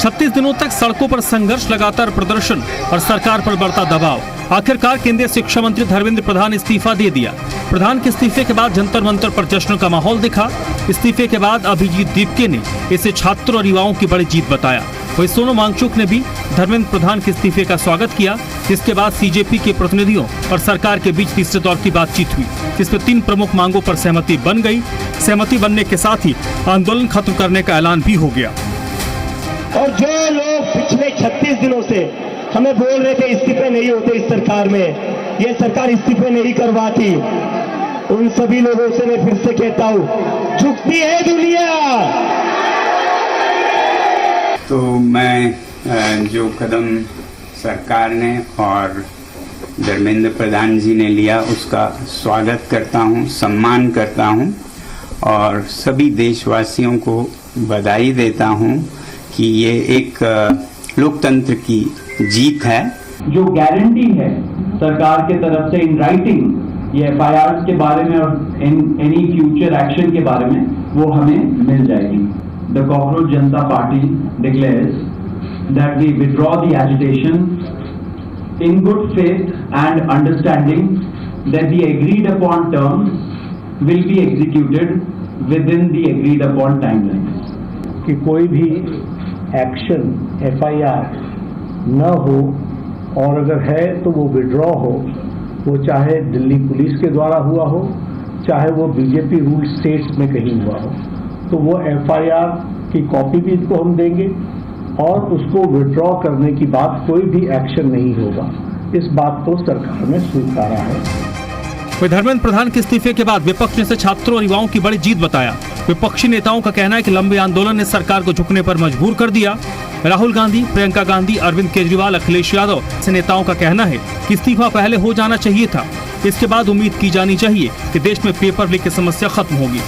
36 दिनों तक सड़कों पर संघर्ष, लगातार प्रदर्शन और सरकार पर बढ़ता दबाव। आखिरकार केंद्रीय शिक्षा मंत्री धर्मेंद्र प्रधान इस्तीफा दे दिया। प्रधान के इस्तीफे के बाद जंतर मंतर पर जश्न का माहौल दिखा। इस्तीफे के बाद अभिजीत दीपके ने इसे छात्रों और युवाओं की बड़ी जीत बताया। वही सोनम वांगचुक ने भी धर्मेंद्र प्रधान के इस्तीफे का स्वागत किया, जिसके बाद सीजेपी के प्रतिनिधियों और सरकार के बीच तीसरे दौर की बातचीत हुई, जिसमें 3 प्रमुख मांगों पर सहमति बन गई। सहमति बनने के साथ ही आंदोलन खत्म करने का ऐलान भी हो गया। और जो लोग पिछले 36 दिनों से हमें बोल रहे थे इस्तीफे नहीं होते इस सरकार में, ये सरकार इस्तीफे नहीं करवाती, उन सभी लोगों से मैं फिर से कहता हूं, झुकती है दुनिया। तो मैं जो कदम सरकार ने और धर्मेंद्र प्रधान जी ने लिया उसका स्वागत करता हूं, सम्मान करता हूं और सभी देशवासियों को बधाई देता हूं कि ये एक लोकतंत्र की जीत है। जो गारंटी है सरकार के तरफ से इन राइटिंग ये एफआईआर के बारे में और एनी फ्यूचर एक्शन के बारे में वो हमें मिल जाएगी। The Cockroach Janata Party declares that we withdraw the agitation in good faith and understanding that the agreed upon terms will be executed within the agreed upon timelines. कि कोई भी action FIR न हो और अगर है तो वो विड्रॉ हो, वो चाहे दिल्ली पुलिस के द्वारा हुआ हो, चाहे वो बीजेपी रूल स्टेट्स में कहीं हुआ हो, तो वो एफआईआर की कॉपी भी इनको हम देंगे और उसको विड्रॉ करने की बात कोई भी एक्शन नहीं होगा। इस बात को सरकार ने स्वीकारा है। वही धर्मेंद्र प्रधान के इस्तीफे के बाद विपक्ष ने इसे छात्रों और युवाओं की बड़ी जीत बताया। विपक्षी नेताओं का कहना है कि लंबे आंदोलन ने सरकार को झुकने पर मजबूर कर दिया। राहुल गांधी, प्रियंका गांधी, अरविंद केजरीवाल, अखिलेश यादव ऐसे नेताओं का कहना है कि इस्तीफा पहले हो जाना चाहिए था। इसके बाद उम्मीद की जानी चाहिए कि देश में पेपर लीक की समस्या खत्म होगी।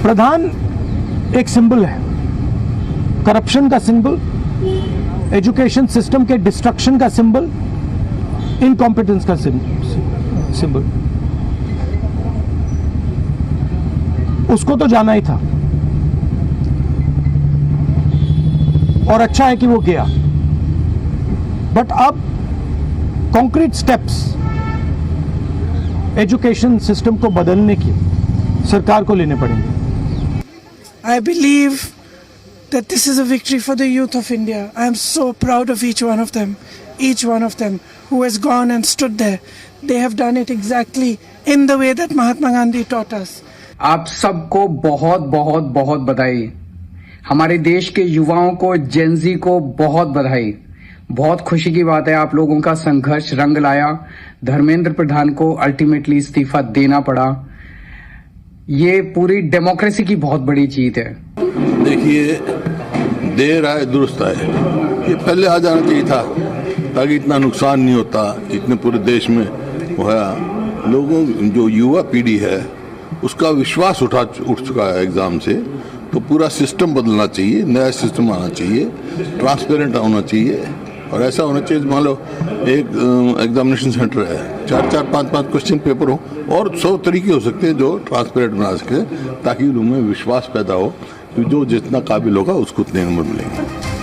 प्रधान एक सिंबल है, करप्शन का सिंबल, एजुकेशन सिस्टम के डिस्ट्रक्शन का सिंबल, इनकॉम्पिटेंस का सिंबल। उसको तो जाना ही था और अच्छा है कि वो गया, बट अब कॉन्क्रीट स्टेप्स एजुकेशन सिस्टम को बदलने की सरकार को लेने पड़ेंगे। I believe that this is a victory for the youth of India. I am so proud of each one of them who has gone and stood there. They have done it exactly in the way that Mahatma Gandhi taught us. आप सबको बहुत बहुत बहुत बधाई। हमारे देश के युवाओं को, जेनजी को बहुत बधाई। बहुत खुशी की बात है, आप लोगों का संघर्ष रंग लाया। धर्मेंद्र प्रधान को अल्टीमेटली इस्तीफा देना पड़ा। ये पूरी डेमोक्रेसी की बहुत बड़ी जीत है। देखिए, देर आए दुरुस्त आए, ये पहले आ जाना चाहिए था ताकि इतना नुकसान नहीं होता। इतने पूरे देश में हुआ, लोगों जो युवा पीढ़ी है उसका विश्वास उठ चुका है एग्जाम से, तो पूरा सिस्टम बदलना चाहिए, नया सिस्टम आना चाहिए, ट्रांसपेरेंट होना चाहिए और ऐसा होना चाहिए। मान लो एक एग्जामिनेशन सेंटर है, 4-4, 5-5 क्वेश्चन पेपर हो और 100 तरीके हो सकते हैं जो ट्रांसपेरेंट बना सके, ताकि उनमें विश्वास पैदा हो कि जो जितना काबिल होगा उसको उतने नंबर मिलेंगे।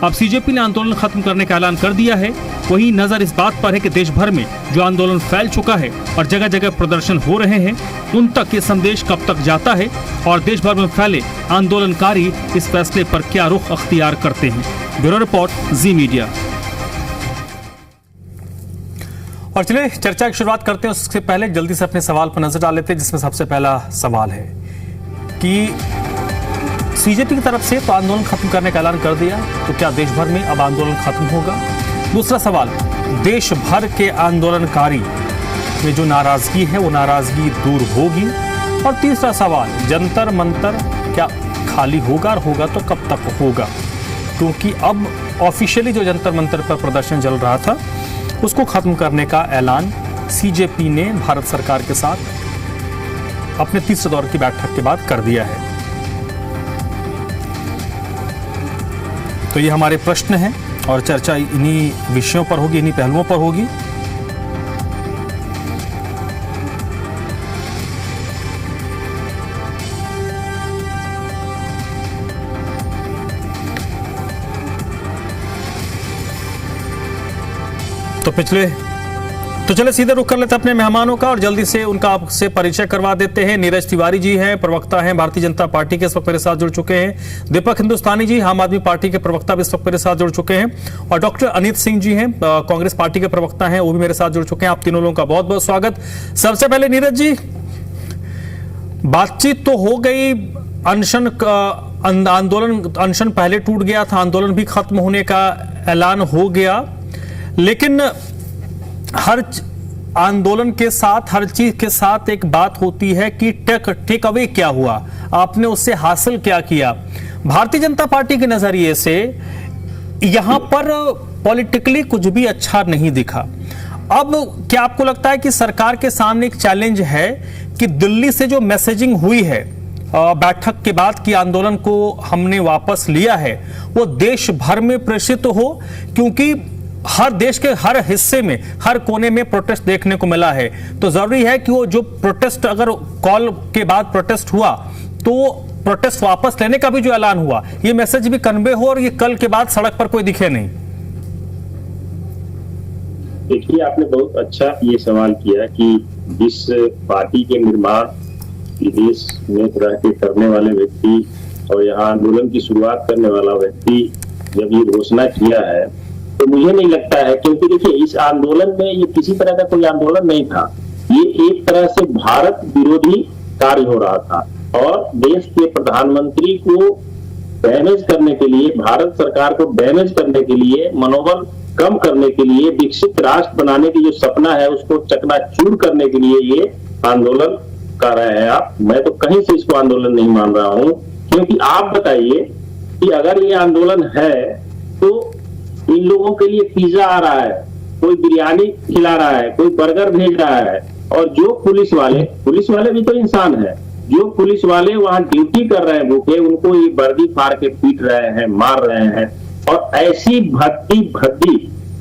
अब सीजेपी ने आंदोलन खत्म करने का ऐलान कर दिया है। वहीं नजर इस बात पर है कि देश भर में जो आंदोलन फैल चुका है और जगह जगह प्रदर्शन हो रहे हैं, उन तक ये संदेश कब तक जाता है और देश भर में फैले आंदोलनकारी इस फैसले पर क्या रुख अख्तियार करते हैं। ब्यूरो रिपोर्ट, जी मीडिया। और चलिए चर्चा की शुरुआत करते हैं। उससे पहले जल्दी से अपने सवाल पर नजर डाल लेते हैं, जिसमें सबसे पहला सवाल है कि सीजेपी की तरफ से तो आंदोलन खत्म करने का ऐलान कर दिया, तो क्या देश भर में अब आंदोलन खत्म होगा? दूसरा सवाल, देश भर के आंदोलनकारी में जो नाराजगी है वो नाराजगी दूर होगी? और तीसरा सवाल, जंतर मंतर क्या खाली होगा और होगा तो कब तक होगा? क्योंकि अब ऑफिशियली जो जंतर मंतर पर प्रदर्शन चल रहा था उसको खत्म करने का ऐलान सीजेपी ने भारत सरकार के साथ अपने तीसरे दौर की बैठक के बाद कर दिया है। तो ये हमारे प्रश्न हैं और चर्चा इन्हीं विषयों पर होगी, इन्हीं पहलुओं पर होगी। तो चले सीधे रुख कर लेते हैं अपने मेहमानों का और जल्दी से उनका आपसे परिचय करवा देते हैं। नीरज तिवारी जी हैं, प्रवक्ता हैं भारतीय जनता पार्टी के, इस वक्त मेरे साथ जुड़ चुके हैं। दीपक हिंदुस्तानी जी आम आदमी पार्टी के प्रवक्ता भी इस वक्त मेरे साथ जुड़ चुके हैं। और डॉक्टर अनित सिंह जी हैं, कांग्रेस पार्टी के प्रवक्ता हैं, वो भी मेरे साथ जुड़ चुके हैं। आप तीनों लोगों का बहुत बहुत स्वागत। सबसे पहले नीरज जी, बातचीत तो हो गई, अनशन पहले टूट गया था, आंदोलन भी खत्म होने का ऐलान हो गया, लेकिन हर आंदोलन के साथ, हर चीज के साथ एक बात होती है कि टेक अवे क्या हुआ, आपने उससे हासिल क्या किया। भारतीय जनता पार्टी के नजरिए से यहां पर पॉलिटिकली कुछ भी अच्छा नहीं दिखा। अब क्या आपको लगता है कि सरकार के सामने एक चैलेंज है कि दिल्ली से जो मैसेजिंग हुई है बैठक के बाद कि आंदोलन को हमने वापस लिया है, वो देश भर में प्रेषित हो, क्योंकि हर देश के हर हिस्से में, हर कोने में प्रोटेस्ट देखने को मिला है। तो जरूरी है कि वो जो प्रोटेस्ट, अगर कॉल के बाद प्रोटेस्ट हुआ तो प्रोटेस्ट वापस लेने का भी जो ऐलान हुआ, ये मैसेज भी कन्वे हो और ये कल के बाद सड़क पर कोई दिखे नहीं। देखिए, आपने बहुत अच्छा ये सवाल किया कि जिस पार्टी के निर्माण विदेश में रह के करने वाले व्यक्ति और यहाँ आंदोलन की शुरुआत करने वाला व्यक्ति जब ये घोषणा किया है, तो मुझे नहीं लगता है, क्योंकि देखिए इस आंदोलन में ये किसी तरह का कोई आंदोलन नहीं था, ये एक तरह से भारत विरोधी कार्य हो रहा था और देश के प्रधानमंत्री को डैमेज करने के लिए, भारत सरकार को डैमेज करने के लिए, मनोबल कम करने के लिए, विकसित राष्ट्र बनाने की जो सपना है उसको चकनाचूर करने के लिए ये आंदोलन कर रहे हैं आप। मैं तो कहीं से इसको आंदोलन नहीं मान रहा हूं, क्योंकि आप बताइए कि अगर ये आंदोलन है तो इन लोगों के लिए पिज्जा आ रहा है, कोई बिरयानी खिला रहा है, कोई बर्गर भेज रहा है, और जो पुलिस वाले भी तो इंसान है, जो पुलिस वाले वहां ड्यूटी कर रहे हैं भूखे, उनको ये वर्दी फाड़ के पीट रहे हैं, मार रहे हैं। और ऐसी भद्दी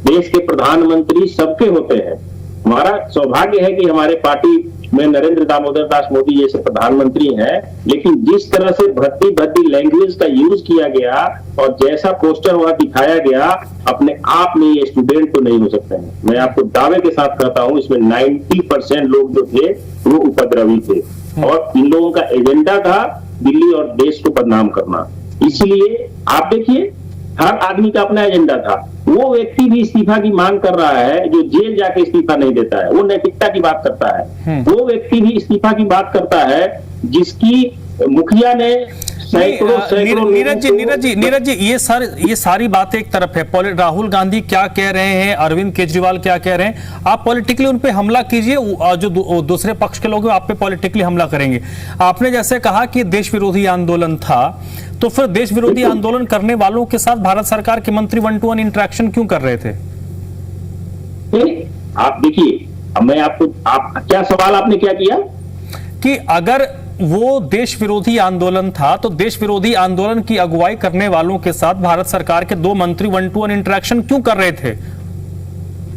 देश के प्रधानमंत्री सबके होते हैं। हमारा सौभाग्य है कि हमारे पार्टी में नरेंद्र दामोदर दास मोदी जैसे प्रधानमंत्री हैं, लेकिन जिस तरह से भद्दी लैंग्वेज का यूज किया गया और जैसा पोस्टर वहां दिखाया गया, अपने आप में ये स्टूडेंट तो नहीं हो सकते हैं। मैं आपको दावे के साथ कहता हूं, इसमें 90% लोग जो थे वो उपद्रवी थे और इन लोगों का एजेंडा था दिल्ली और देश को बदनाम करना। इसलिए आप देखिए, हर आदमी का अपना एजेंडा था। वो व्यक्ति भी इस्तीफा की मांग कर रहा है जो जेल जाके इस्तीफा नहीं देता है, वो नैतिकता की बात करता है। वो व्यक्ति भी इस्तीफा की बात करता है जिसकी मुखिया ने नीरज जी, ये सारी बातें एक तरफ है। राहुल गांधी क्या कह रहे हैं, अरविंद केजरीवाल क्या कह रहे हैं, आप पॉलिटिकली उन पे हमला कीजिए, जो दूसरे पक्ष के लोग हैं आप पे पॉलिटिकली हमला करेंगे। आपने जैसे कहा कि देश विरोधी आंदोलन था, तो फिर देश विरोधी आंदोलन करने वालों के साथ भारत सरकार के मंत्री 1-to-1 इंटरेक्शन क्यों कर रहे थे? आप देखिए, मैं आपको क्या सवाल आपने क्या किया कि अगर वो देश विरोधी आंदोलन था तो देश विरोधी आंदोलन की अगुवाई करने वालों के साथ भारत सरकार के 2 मंत्री 1-to-1 इंटरेक्शन क्यों कर रहे थे?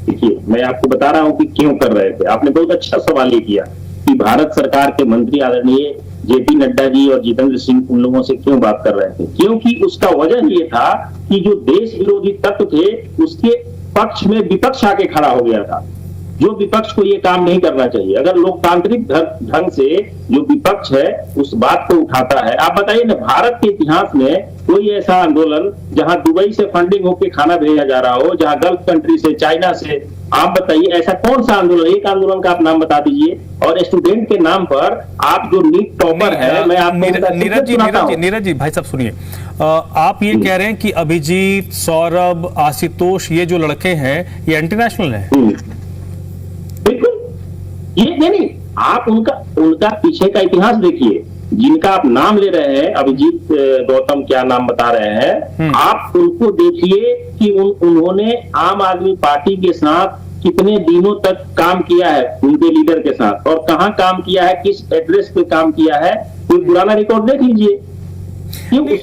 देखिए, मैं आपको बता रहा हूं कि क्यों कर रहे थे। आपने बहुत अच्छा सवाल ये किया कि भारत सरकार के मंत्री आदरणीय जेपी नड्डा जी और जितेंद्र सिंह उन लोगों से क्यों बात कर रहे थे, क्योंकि उसका वजह ये था कि जो देश विरोधी तत्व थे उसके पक्ष में विपक्ष आके खड़ा हो गया था, जो विपक्ष को ये काम नहीं करना चाहिए। अगर लोकतांत्रिक ढंग से जो विपक्ष है उस बात को उठाता है, आप बताइए ना, भारत के इतिहास में कोई ऐसा आंदोलन जहां दुबई से फंडिंग होकर खाना भेजा जा रहा हो, जहां गल्फ कंट्री से, चाइना से, आप बताइए ऐसा कौन सा आंदोलन, एक आंदोलन का आप नाम बता दीजिए। और स्टूडेंट के नाम पर आप जो नीट टॉपर है, मैं आपको नीरज जी भाई साहब सुनिए, आप ये कह रहे हैं कि अभिजीत, सौरभ, आशुतोष, ये जो लड़के हैं ये इंटरनेशनल है। बिल्कुल, ये नहीं, आप उनका पीछे का इतिहास देखिए, जिनका आप नाम ले रहे हैं, अभिजीत गौतम क्या नाम बता रहे हैं, आप उनको देखिए कि उन्होंने आम आदमी पार्टी के साथ कितने दिनों तक काम किया है, उनके लीडर के साथ, और कहां काम किया है, किस एड्रेस पे काम किया है, कोई पुराना रिकॉर्ड देख लीजिए।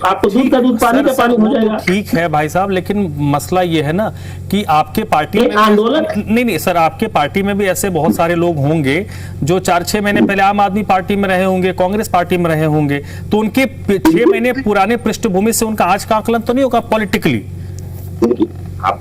आपको दूध का दूध, पानी का पानी हो जाएगा। ठीक है भाई साहब, लेकिन मसला ये है ना कि आपके पार्टी में आंदोलन नहीं सर, आपके पार्टी में भी ऐसे बहुत सारे लोग होंगे जो 4-6 महीने पहले आम आदमी पार्टी में रहे होंगे, कांग्रेस पार्टी में रहे होंगे, तो उनके 6 महीने पुराने पृष्ठभूमि से उनका आज का आकलन तो नहीं होगा पॉलिटिकली। आप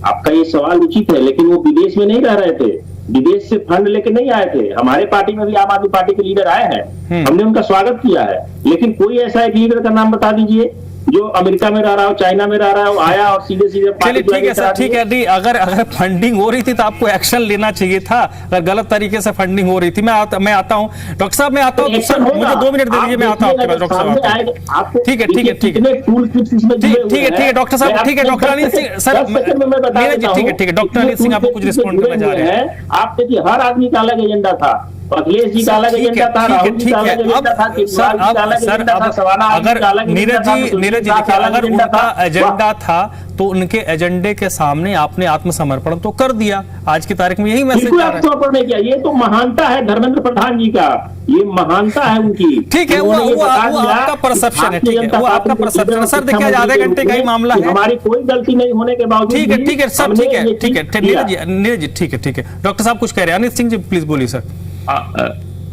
आपका ये सवाल उचित है, लेकिन वो विदेश में नहीं रह रहे थे, विदेश से फंड लेके नहीं आए थे। हमारे पार्टी में भी आम आदमी पार्टी के लीडर आए हैं, हमने उनका स्वागत किया है। लेकिन कोई ऐसा एक लीडर का नाम बता दीजिए जो अमेरिका में रह रहा हो, चाइना में रह रहा हो, आया और सीधे सीधे। चलिए ठीक है सर, ठीक है। नहीं, अगर फंडिंग हो रही थी तो आपको एक्शन लेना चाहिए था। अगर गलत तरीके से फंडिंग हो रही थी, मैं आता हूँ डॉक्टर साहब, मैं आता हूँ सर, मुझे 2 मिनट दे दीजिए, मैं आता हूँ आपके पास डॉक्टर साहब। ठीक है ठीक है ठीक है ठीक है डॉक्टर साहब, ठीक है डॉक्टर अनिल सिंह सर, नीरज जी ठीक है डॉक्टर अनिल सिंह आपको कुछ रिस्पॉन्ड करना चाह रहे हैं। आप देखिए, हर आदमी का अलग एजेंडा था, अखिलेश जी का अलग एजेंडा था, राहुल जी का अलग एजेंडा था, केजरीवाल जी का अलग एजेंडा था, सवाना अगर नीरज जी देखिए, अगर उनका एजेंडा था तो उनके एजेंडे के सामने आपने आत्मसमर्पण तो कर दिया। आज की तारीख में यही मैसेज आ रहा है। आत्मसमर्पण नहीं किया, ये तो महानता है धर्मेंद्र प्रधान जी का, ये महानता है उनकी। ठीक है, वो आपका परसेप्शन है, ठीक है, वो आपका परसेप्शन है सर। देखिए, आधे घंटे का ही मामला है, हमारी कोई गलती नहीं होने के बावजूद। ठीक है सर, ठीक है नीरज जी ठीक है डॉक्टर साहब कुछ कह रहे हैं। अनिल सिंह जी प्लीज बोलिए सर।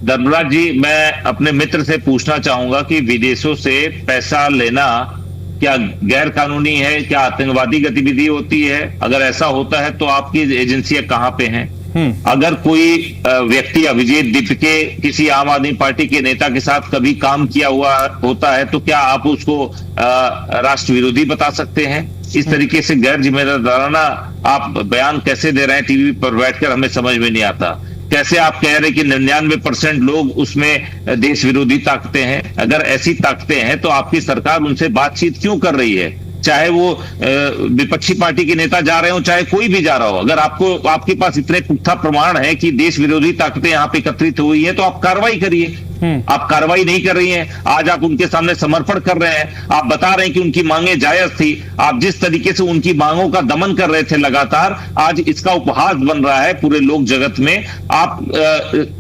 धर्मराज जी, मैं अपने मित्र से पूछना चाहूंगा कि विदेशों से पैसा लेना क्या गैर कानूनी है, क्या आतंकवादी गतिविधि होती है? अगर ऐसा होता है तो आपकी एजेंसियां कहां पे हैं? अगर कोई व्यक्ति अभिजीत दीप के किसी आम आदमी पार्टी के नेता के साथ कभी काम किया हुआ होता है तो क्या आप उसको राष्ट्र विरोधी बता सकते हैं? इस तरीके से गैर जिम्मेदाराना आप बयान कैसे दे रहे हैं टीवी पर बैठकर, हमें समझ में नहीं आता। कैसे आप कह रहे हैं कि 99% लोग उसमें देश विरोधी ताकतें हैं? अगर ऐसी ताकतें हैं तो आपकी सरकार उनसे बातचीत क्यों कर रही है? चाहे वो विपक्षी पार्टी के नेता जा रहे हो, चाहे कोई भी जा रहा हो, अगर आपके पास इतने पुख्ता प्रमाण है कि देश विरोधी ताकतें यहाँ पे एकत्रित हुई है तो आप कार्रवाई करिए। आप कार्रवाई नहीं कर रही हैं। आज आप उनके सामने समर्पण कर रहे हैं, आप बता रहे हैं कि उनकी मांगे जायज थी। आप जिस तरीके से उनकी मांगों का दमन कर रहे थे लगातार, आज इसका उपहास बन रहा है पूरे लोक जगत में। आप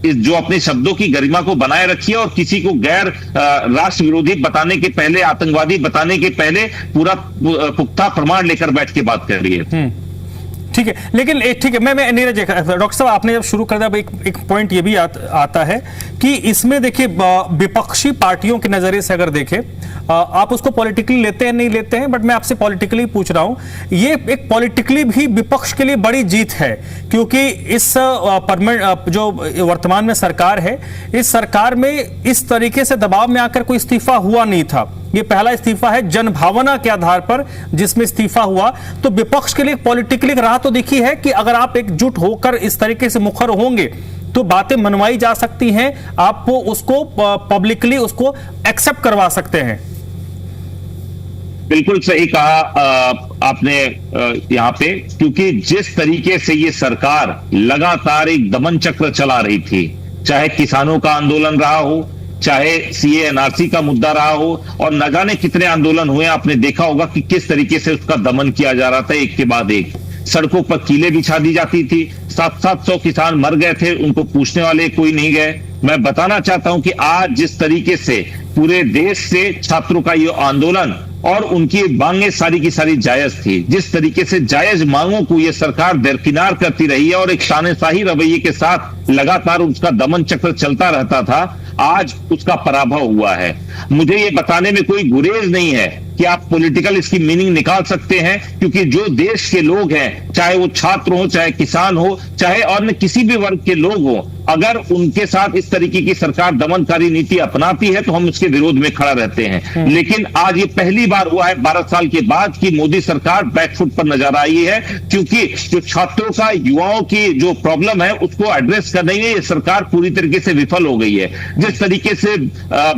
जो अपने शब्दों की गरिमा को बनाए रखिए और किसी को गैर राष्ट्र विरोधी बताने के पहले, आतंकवादी बताने के पहले पूरा पुख्ता प्रमाण लेकर बैठ के बात कर रही है। ठीक है, लेकिन ठीक है, मैं नीरज डॉक्टर साहब, आपने जब शुरू कर दिया एक पॉइंट ये भी आता है कि इसमें देखिए विपक्षी पार्टियों के नजरिए से अगर देखें, आप उसको पॉलिटिकली लेते हैं नहीं लेते हैं, बट मैं आपसे पॉलिटिकली पूछ रहा हूं। ये एक पॉलिटिकली भी विपक्ष के लिए बड़ी जीत है, क्योंकि इस जो वर्तमान में सरकार है, इस सरकार में इस तरीके से दबाव में आकर कोई इस्तीफा हुआ नहीं था। ये पहला इस्तीफा है जनभावना के आधार पर जिसमें इस्तीफा हुआ। तो विपक्ष के लिए पॉलिटिकली राह तो दिखी है कि अगर आप एकजुट होकर इस तरीके से मुखर होंगे तो बातें मनवाई जा सकती हैं, आप उसको पब्लिकली उसको एक्सेप्ट करवा सकते हैं। बिल्कुल सही कहा आपने यहाँ पे, क्योंकि जिस तरीके से ये सरकार लगातार एक दमन चक्र चला रही थी, चाहे किसानों का आंदोलन रहा हो, चाहे सीए एनआरसी का मुद्दा रहा हो, और न जाने कितने आंदोलन हुए, आपने देखा होगा कि किस तरीके से उसका दमन किया जा रहा था। एक के बाद एक सड़कों पर कीलें बिछा दी जाती थी, 700 किसान मर गए थे, उनको पूछने वाले कोई नहीं गए। मैं बताना चाहता हूं कि आज जिस तरीके से पूरे देश से छात्रों का ये आंदोलन और उनकी मांगे सारी की सारी जायज थी, जिस तरीके से जायज मांगों को ये सरकार दरकिनार करती रही है और एक शानशाही रवैये के साथ लगातार उसका दमन चक्र चलता रहता था, आज उसका पराभव हुआ है। मुझे ये बताने में कोई गुरेज नहीं है कि आप पॉलिटिकल इसकी मीनिंग निकाल सकते हैं, क्योंकि जो देश के लोग हैं, चाहे वो छात्र हो, चाहे किसान हो, चाहे अन्य किसी भी वर्ग के लोग हो, अगर उनके साथ इस तरीके की सरकार दमनकारी नीति अपनाती है तो हम उसके विरोध में खड़ा रहते हैं। लेकिन आज ये पहली बार हुआ है 12 साल के बाद कि मोदी सरकार बैकफुट पर नजर आई है, क्योंकि जो छात्रों का, युवाओं की जो प्रॉब्लम है उसको एड्रेस करने में ये सरकार पूरी तरीके से विफल हो गई है। जिस तरीके से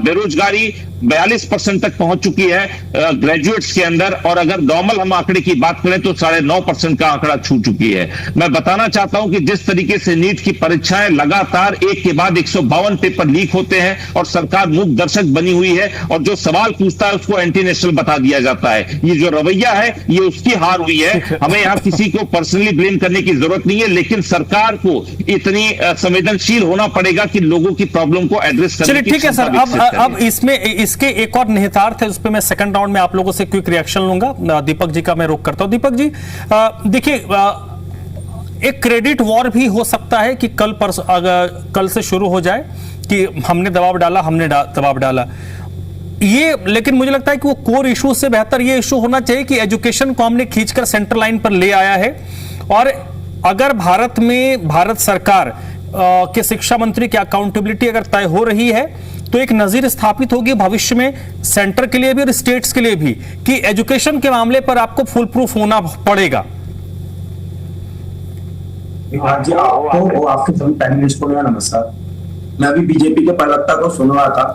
बेरोजगारी 42% तक पहुंच चुकी है ग्रेजुएट्स के अंदर, और अगर नॉर्मल हम आंकड़े की बात करें तो 9.5% का आंकड़ा छू चुकी है। मैं बताना चाहता हूं कि जिस तरीके से नीट की परीक्षाएं लगातार एक के बाद 152 पेपर लीक होते हैं और सरकार मूक दर्शक बनी हुई है, और जो सवाल पूछता है उसको एंटी नेशनल बता दिया जाता है। ये जो रवैया है ये उसकी हार हुई है। हमें यहाँ किसी को पर्सनली ब्लेम करने की जरूरत नहीं है, लेकिन सरकार को इतनी संवेदनशील होना पड़ेगा कि लोगों की प्रॉब्लम को एड्रेस करने की। ठीक है सर, अब इसमें इसके एक और निहितार्थ है, उस पर मैं सेकंड राउंड में आप लोगों से क्विक रिएक्शन लूंगा। दीपक जी का मैं रुख करता हूं। दीपक जी देखिए, एक क्रेडिट वॉर भी हो सकता है कि कल से शुरू हो जाए कि हमने दबाव डाला, हमने दबाव डाला। ये लेकिन मुझे लगता है कि वो कोर इशू से बेहतर ये इशू होना चाहिए कि एजुकेशन को हमने खींचकर सेंटर लाइन पर ले आया है, और अगर भारत में भारत सरकार के शिक्षा मंत्री की अकाउंटेबिलिटी अगर तय हो रही है तो एक नजीर स्थापित होगी भविष्य में सेंटर के लिए भी और स्टेट्स के लिए भी कि एजुकेशन के मामले पर आपको फुल प्रूफ होना पड़ेगा। आज आपको आपके सभी पैनलिस्ट को मेरा नमस्कार। मैं अभी बीजेपी के प्रवक्ता को सुन रहा था,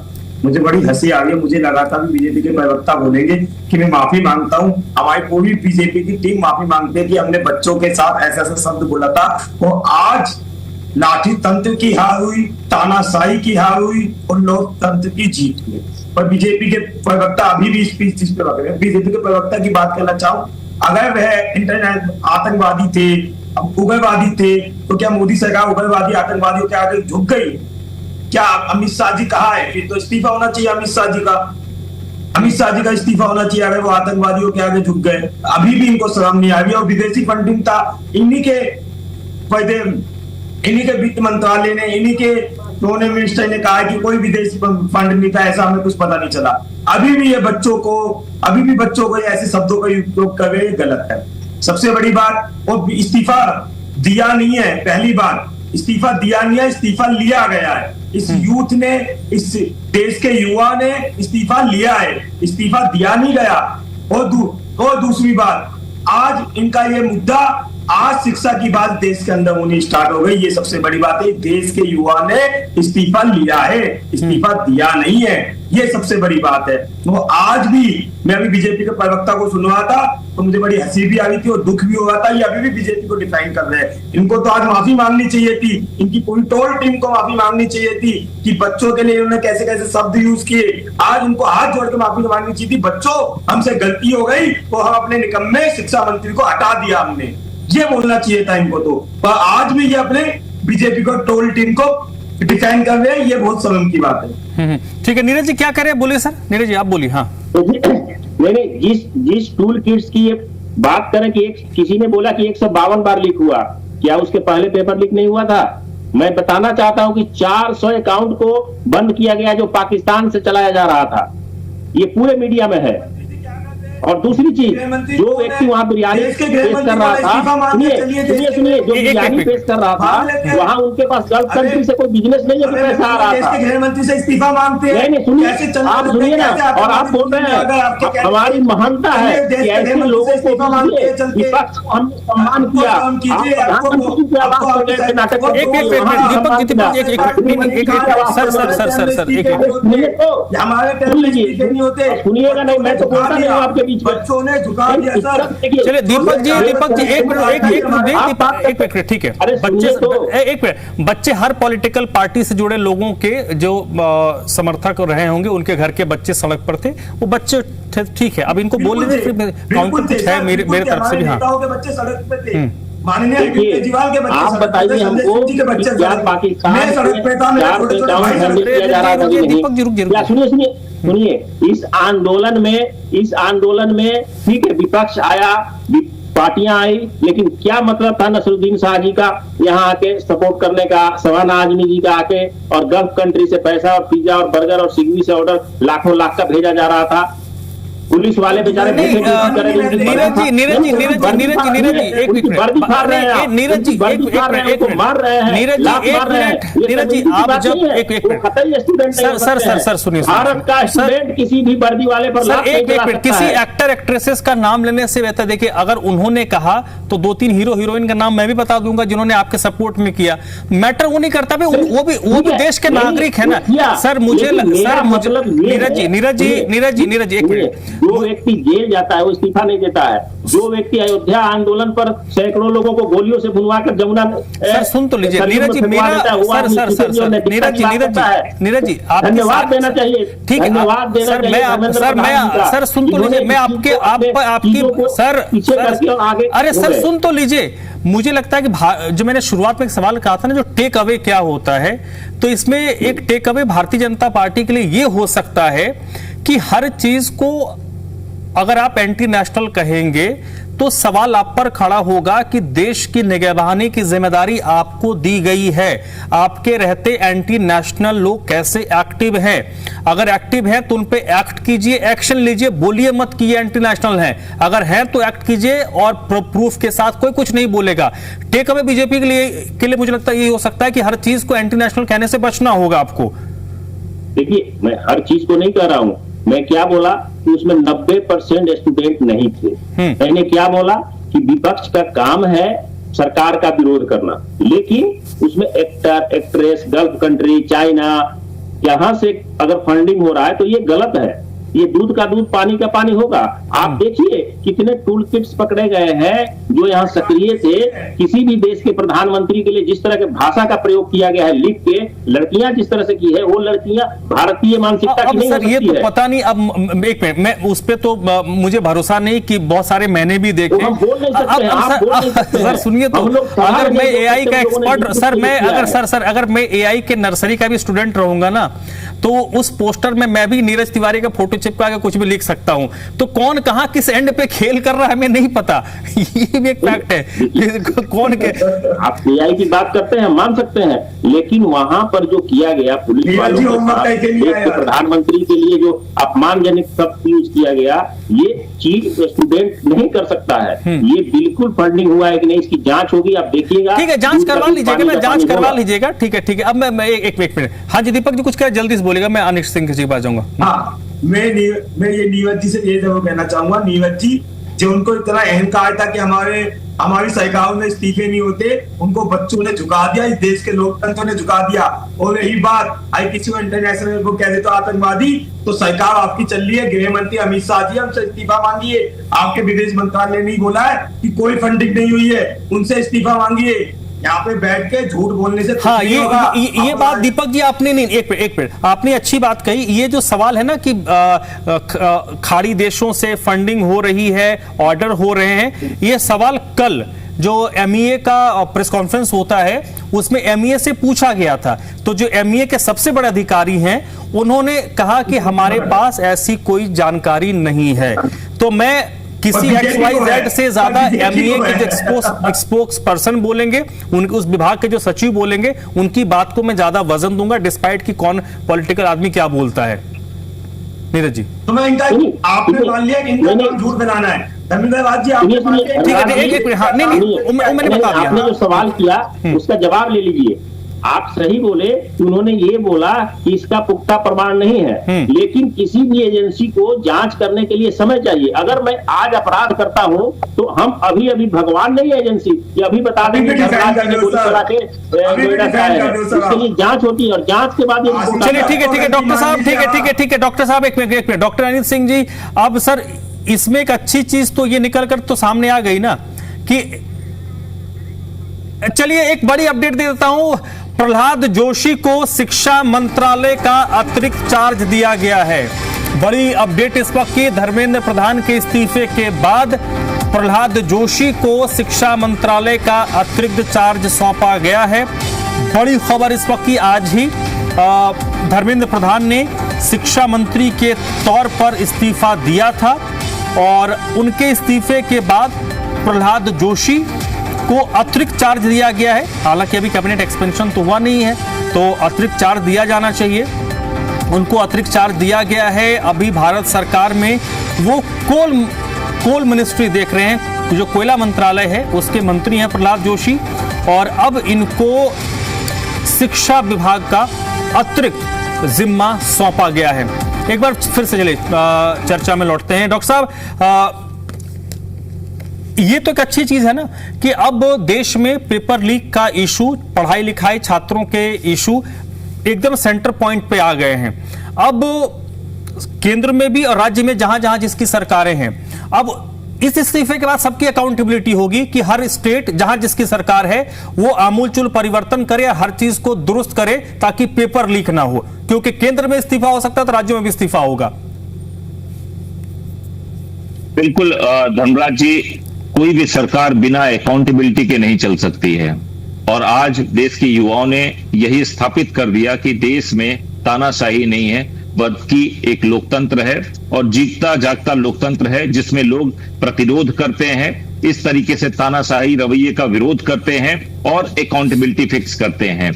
मुझे बड़ी हंसी आ गई। मुझे लगा था कि बीजेपी के प्रवक्ता बोलेंगे कि मैं माफी मांगता हूं, हमारी पूरी बीजेपी की टीम माफी मांगती है कि हमने बच्चों के साथ ऐसा ऐसा शब्द बोला था। वो आज लाठी तंत्र की हार हुई, तानाशाही की हार हुई और लोकतंत्र की जीत हुई। और बीजेपी के प्रवक्ता अभी भी स्पीच पे रख रहे हैं। बीजेपी के प्रवक्ता की बात करना चाहूं, अगर वह इंटरनेट आतंकवादी थे, उग्रवादी थे, तो क्या मोदी सरकार उग्रवादी आतंकवादियों के आगे झुक गई? क्या अमित शाह जी कहा है? फिर तो इस्तीफा होना चाहिए अमित शाह जी का। अमित शाह जी का इस्तीफा होना चाहिए अगर वो आतंकवादियों के आगे झुक गए। अभी भी इनको शर्म नहीं आ रही। और विदेशी फंडिंग था, इन्हीं के वित्त मंत्रालय ने, इन्हीं के दोनों मिनिस्टर ने कहा कि कोई विदेशी फंड नहीं था, ऐसा हमें कुछ पता नहीं चला। अभी भी बच्चों को ऐसे शब्दों का उपयोग कर रहे, गलत है। सबसे बड़ी बात, वो इस्तीफा दिया नहीं है, पहली बार इस्तीफा दिया नहीं है, इस्तीफा लिया गया है। इस यूथ ने, इस देश के युवा ने इस्तीफा लिया है, इस्तीफा दिया नहीं गया। और दूसरी बात, आज इनका ये मुद्दा, आज शिक्षा की बात देश के अंदर होनी स्टार्ट हो गई। ये सबसे बड़ी बात है, देश के युवा ने इस्तीफा लिया है, इस्तीफा दिया नहीं है, ये सबसे बड़ी बात है। तो आज भी मैं अभी बीजेपी के प्रवक्ता को सुन रहा था तो मुझे बड़ी हंसी भी आ रही थी और दुख भी हो रहा था। ये अभी भी बीजेपी को डिफाइन कर रहे हैं। इनको तो आज माफी मांगनी चाहिए थी, इनकी पूरी टोल टीम को माफी मांगनी चाहिए थी कि बच्चों के लिए इन्होंने कैसे कैसे शब्द यूज किए। आज उनको हाथ जोड़ के माफी मांगनी चाहिए थी। बच्चों, हमसे गलती हो गई तो हम अपने निकम्मे शिक्षा मंत्री को हटा दिया, हमने ये बोलना चाहिए था इनको। तो पर आज भी ये अपने बीजेपी को टोल टीम को डिफाइन कर रहे हैं, ये बहुत शर्म की बात है। ठीक है, नीरज जी क्या करें? बोलिए सर, नीरज जी आप बोलिए। हाँ, नहीं, जिस टूल किट्स की ये बात करें कि किसी ने बोला कि 152 बार लीक हुआ, क्या उसके पहले पेपर लीक नहीं हुआ था? मैं बताना चाहता हूं कि 400 अकाउंट को बंद किया गया जो पाकिस्तान से चलाया जा रहा था, ये पूरे मीडिया में है। और दूसरी चीज, जो व्यक्ति वहां बिरयानी पेश कर रहा था, सुनिए, जो बिरयानी पेश कर रहा था, वहां उनके पास गल्फ कंट्री से कोई बिजनेस नहीं है कि पैसा आ रहा था। गृह मंत्री से इस्तीफा मांगते हैं। नहीं, सुनिए, आप सुनिए ना, और आप बोल रहे हैं हमारी महानता है कि ऐसे लोगों को विपक्ष को हमने सम्मान किया। प्रधानमंत्री की आवाज को लेकर नाटक सुनिएगा नहीं, मैं तो बोलता नहीं आपके बच्चों ने झुका दिया सर। चलिए दीपक जी एक मिनट, ठीक है। एक मिनट, बच्चे हर पॉलिटिकल पार्टी से जुड़े लोगों के जो समर्थक रहे होंगे, उनके घर के बच्चे सड़क पर थे, वो बच्चे ठीक है। अब इनको बोल रहे काउंटर कुछ है मेरे तरफ से भी। हाँ, बच्चे सड़क पे थे, माननीय केजरीवाल के बच्चे, आप बताइए हमको क्या पाकिस्तान मैं सड़क पे था, सुनिए, इस आंदोलन में ठीक है, विपक्ष आया, पार्टियां आई, लेकिन क्या मतलब था नसरुद्दीन शाह जी का यहाँ आके सपोर्ट करने का, शबाना आजमी जी का आके, और गल्फ कंट्री से पैसा और पिज्जा और बर्गर और स्विगी से ऑर्डर लाखों लाख का भेजा जा रहा था। पुलिस वाले बेचारे नीरज जी आप जब सर सुनिए, भारत का स्टूडेंट किसी भी वर्दी वाले पर किसी एक्टर एक्ट्रेसेस का नाम लेने से बेहतर, देखिए अगर उन्होंने कहा तो 2-3 हीरो हीरोइन का नाम मैं भी बता दूंगा जिन्होंने आपके सपोर्ट में किया। मैटर वो नहीं करता, वो भी देश के नागरिक है ना सर। मुझे नीरज जी एक मिनट, जो व्यक्ति जेल जाता है वो इस्तीफा नहीं देता है। जो व्यक्ति अयोध्या आंदोलन पर सैकड़ों लोगों को गोलियों से भुनवाकर जमुना, सर सुन तो लीजिए नीरज जी, मेरा नीरज जी आप धन्यवाद देना चाहिए, ठीक है सर सुन तो लीजिए, मैं आपकी अरे सर सुन तो लीजिए। मुझे लगता है कि जो मैंने शुरुआत में एक सवाल कहा था ना, जो टेक अवे क्या होता है, तो इसमें एक take away Bharatiya Janata party के लिए ये हो सकता है कि हर चीज को अगर आप एंटी नेशनल कहेंगे तो सवाल आप पर खड़ा होगा कि देश की निगरानी की जिम्मेदारी आपको दी गई है, आपके रहते एंटी नेशनल लोग कैसे एक्टिव हैं? अगर एक्टिव हैं तो उन पे एक्ट कीजिए, एक्शन लीजिए, बोलिए मत कि ये एंटी नेशनल हैं। अगर हैं तो एक्ट कीजिए और प्रूफ के साथ, कोई कुछ नहीं बोलेगा। टेक अवे बीजेपी के लिए मुझे लगता है यही हो सकता है कि हर चीज को एंटी नेशनल कहने से बचना होगा आपको। देखिए, मैं हर चीज को नहीं कह रहा हूं। मैं क्या बोला कि उसमें 90% स्टूडेंट नहीं थे। मैंने क्या बोला कि विपक्ष का काम है सरकार का विरोध करना, लेकिन उसमें actor, actress, gulf country, China, यहां से अगर फंडिंग हो रहा है तो ये गलत है। ये दूध का दूध, पानी का पानी होगा। आप देखिए कितने टूल किट्स पकड़े गए हैं जो यहाँ सक्रिय थे। किसी भी देश के प्रधानमंत्री के लिए जिस तरह के भाषा का प्रयोग किया गया है लिख के, लड़कियां जिस तरह से की है, वो लड़कियां भारतीय मानसिकता की नहीं हो सकती ये तो है। पता नहीं, अब एक मिनट, मैं उस पे तो मुझे भरोसा नहीं कि बहुत सारे मैंने भी देखे। तो हम बोल नहीं सकते हैं, आप बोल नहीं सकते हैं। सर सुनिए, तो अगर मैं एआई का एक्सपर्ट, सर मैं अगर मैं एआई के नर्सरी का भी स्टूडेंट रहूंगा ना, तो उस पोस्टर में मैं भी नीरज तिवारी का फोटो चिपका के कुछ भी लिख सकता हूं। तो कौन कहां किस एंड पे खेल कर रहा है हमें नहीं पता। ये भी एक फैक्ट है। कौन के आप एआई की बात करते हैं, मान सकते हैं, लेकिन वहां पर जो किया गया पुलिस वालों के साथ, देश के प्रधानमंत्री के लिए जो अपमानजनक शब्द यूज किया गया, ये चीज स्टूडेंट नहीं कर सकता है। ये बिल्कुल फंडिंग हुआ है कि नहीं, इसकी जांच होगी, आप देखिएगा। ठीक है, जांच करवा लीजिएगा, मैं जांच करवा लीजिएगा। ठीक है, ठीक है। अब मैं एक मिनट, हाँ जी दीपक जी कुछ कह, जल्दी से बोलेगा, मैं अनिश सिंह जी के पास जाऊंगा। हाँ, मैं ये नीरज जी से ये जरूर कहना चाहूंगा, नीरज जी जो उनको इतना अहंकार था कि हमारी सरकारों में इस्तीफे नहीं होते, उनको बच्चों ने झुका दिया, इस देश के लोकतंत्र ने झुका दिया। और यही बात आई किसी को इंटरनेशनल को कह दे तो आतंकवादी, तो सरकार आपकी चल रही है, गृह मंत्री अमित शाह जी हमसे इस्तीफा मांगिए। आपके विदेश मंत्रालय ने नहीं बोला है कि कोई फंडिंग नहीं हुई है, उनसे इस्तीफा मांगिए। यहाँ पे बैठ के झूठ बोलने से हाँ, ये बात दीपक जी आपने नहीं, एक मिनट आपने अच्छी बात कही। ये जो सवाल है ना कि खाड़ी देशों से फंडिंग हो रही है, ऑर्डर हो रहे हैं, ये सवाल कल जो एमईए का प्रेस कॉन्फ्रेंस होता है उसमें एमईए से पूछा गया था। तो जो एमईए के सबसे बड़े अधिकारी हैं उन्होंने कहा कि हमारे पास ऐसी कोई जानकारी नहीं है। तो मैं किसी XYZ से ज्यादा एमईए के जो स्पोक्स पर्सन बोलेंगे, उनके उस विभाग के जो सचिव बोलेंगे, उनकी बात को मैं ज्यादा वजन दूंगा, डिस्पाइट कि कौन पॉलिटिकल आदमी क्या बोलता है। नीरज जी, तो मैं इनका आपने मान लिया कि इनका काम झूठ बनाना है। धन्यवाद जी, आपने ठीक है, मैंने बता दिया। आपने जो सवाल किया उसका जवाब ले लीजिए। आप सही बोले कि उन्होंने ये बोला कि इसका पुख्ता प्रमाण नहीं है, लेकिन किसी भी एजेंसी को जांच करने के लिए समय चाहिए। अगर मैं आज अपराध करता हूं तो हम अभी भगवान नहीं है एजेंसी कि अभी बता देंगे इसके लिए जांच होती है और जांच के बाद। चलिए ठीक है डॉक्टर साहब, ठीक है डॉक्टर साहब, एक मिनट डॉक्टर अनिल सिंह जी। अब सर इसमें एक अच्छी चीज तो ये निकल कर तो सामने आ गई ना कि, चलिए एक बड़ी अपडेट दे देता हूं। प्रहलाद जोशी को शिक्षा मंत्रालय का अतिरिक्त चार्ज दिया गया है। बड़ी अपडेट इस वक्त की, धर्मेंद्र प्रधान के इस्तीफे के बाद प्रहलाद जोशी को शिक्षा मंत्रालय का अतिरिक्त चार्ज सौंपा गया है। बड़ी खबर इस वक्त की, आज ही धर्मेंद्र प्रधान ने शिक्षा मंत्री के तौर पर इस्तीफा दिया था और उनके इस्तीफे के बाद प्रहलाद जोशी को अतिरिक्त चार्ज दिया गया है। हालांकि अभी कैबिनेट एक्सपेंशन तो हुआ नहीं है, तो अतिरिक्त चार्ज दिया जाना चाहिए। उनको अतिरिक्त चार्ज दिया गया है। अभी भारत सरकार में वो कोल मिनिस्ट्री देख रहे हैं, जो कोयला मंत्रालय है उसके मंत्री हैं प्रहलाद जोशी, और अब इनको शिक्षा विभाग का अतिरिक्त जिम्मा सौंपा गया है। एक बार फिर से चलिए चर्चा में लौटते हैं। डॉक्टर साहब, ये तो एक अच्छी चीज है ना कि अब देश में पेपर लीक का इशू, पढ़ाई लिखाई छात्रों के इशू एकदम सेंटर पॉइंट पे आ गए हैं। अब केंद्र में भी और राज्य में जहां जहां जिसकी सरकारें हैं, अब इस इस्तीफे के बाद सबकी अकाउंटेबिलिटी होगी कि हर स्टेट जहां जिसकी सरकार है वो आमूलचूल परिवर्तन करे, हर चीज को दुरुस्त करे ताकि पेपर लीक ना हो, क्योंकि केंद्र में इस्तीफा हो सकता है तो राज्यों में भी इस्तीफा होगा। बिल्कुल धनराज जी, कोई भी सरकार बिना अकाउंटेबिलिटी के नहीं चल सकती है, और आज देश के युवाओं ने यही स्थापित कर दिया कि देश में तानाशाही नहीं है, वर्ग की एक लोकतंत्र है और जीतता जागता लोकतंत्र है, जिसमें लोग प्रतिरोध करते हैं, इस तरीके से तानाशाही रवैये का विरोध करते हैं और अकाउंटेबिलिटी फिक्स करते हैं।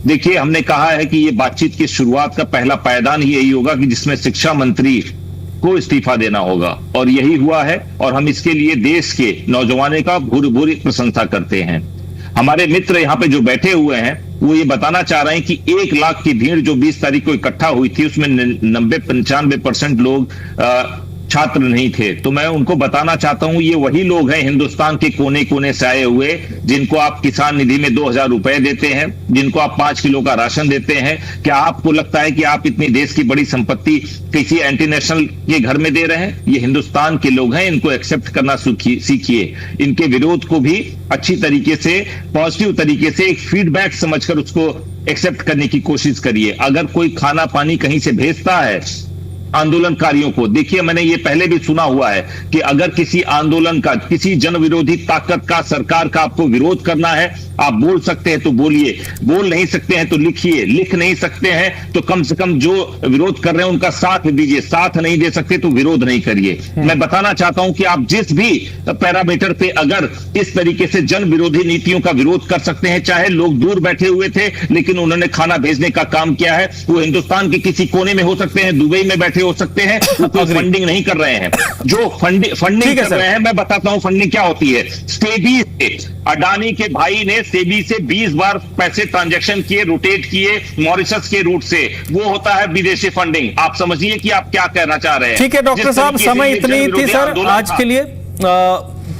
देखिए, हमने कहा है कि ये बातचीत की शुरुआत का पहला पायदान ही यही होगा कि जिसमें शिक्षा मंत्री को इस्तीफा देना होगा, और यही हुआ है और हम इसके लिए देश के नौजवानों का भूरी भूरी प्रशंसा करते हैं। हमारे मित्र यहाँ पे जो बैठे हुए हैं वो ये बताना चाह रहे हैं कि 1 लाख की भीड़ जो 20 तारीख को इकट्ठा हुई थी उसमें 90-95% लोग छात्र नहीं थे। तो मैं उनको बताना चाहता हूं ये वही लोग हैं हिंदुस्तान के कोने कोने से आए हुए, जिनको आप किसान निधि में 2000 रुपए देते हैं, जिनको आप 5 किलो का राशन देते हैं। क्या आपको लगता है कि आप इतनी देश की बड़ी संपत्ति किसी एंटी नेशनल के घर में दे रहे हैं? ये हिंदुस्तान के लोग हैं, इनको एक्सेप्ट करना सीखिए। इनके विरोध को भी अच्छी तरीके से, पॉजिटिव तरीके से एक फीडबैक समझकर उसको एक्सेप्ट करने की कोशिश करिए। अगर कोई खाना पानी कहीं से भेजता है आंदोलनकारियों को, देखिए मैंने ये पहले भी सुना हुआ है कि अगर किसी आंदोलन का, किसी जन विरोधी ताकत का, सरकार का आपको विरोध करना है, आप बोल सकते हैं तो बोलिए, बोल नहीं सकते हैं तो लिखिए, लिख नहीं सकते हैं तो कम से कम जो विरोध कर रहे हैं उनका साथ दीजिए, साथ नहीं दे सकते तो विरोध नहीं करिए। मैं बताना चाहता हूं कि आप जिस भी पैरामीटर पे अगर इस तरीके से जन विरोधी नीतियों का विरोध कर सकते हैं, चाहे लोग दूर बैठे हुए थे लेकिन उन्होंने खाना भेजने का काम किया है, वो हिंदुस्तान के किसी कोने में हो सकते हैं, दुबई में बैठे हो सकते हैं, वो कोई फंडिंग नहीं कर रहे हैं। जो फंडिंग कर रहे हैं, मैं बताता हूं फंडिंग क्या होती है। सेबी से, अडानी के भाई ने सेबी से 20 बार पैसे ट्रांजैक्शन किए, रोटेट किए मॉरिशस के रूट से, वो होता है विदेशी फंडिंग। आप समझिए कि आप क्या कहना चाह रहे हैं। ठीक है डॉक्टर साहब, समय इतनी थी सर आज के लिए।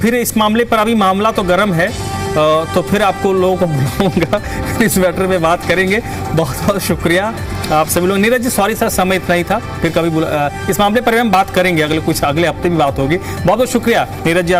फिर इस मामले पर, अभी मामला तो गर्म है, तो फिर आपको लोगों को बुलाऊंगा, इस मैटर में बात करेंगे। बहुत बहुत शुक्रिया आप सभी लोग। नीरज जी सॉरी सर, समय इतना ही था, फिर कभी इस मामले पर हम बात करेंगे, अगले हफ्ते भी बात होगी। बहुत बहुत शुक्रिया नीरज जी।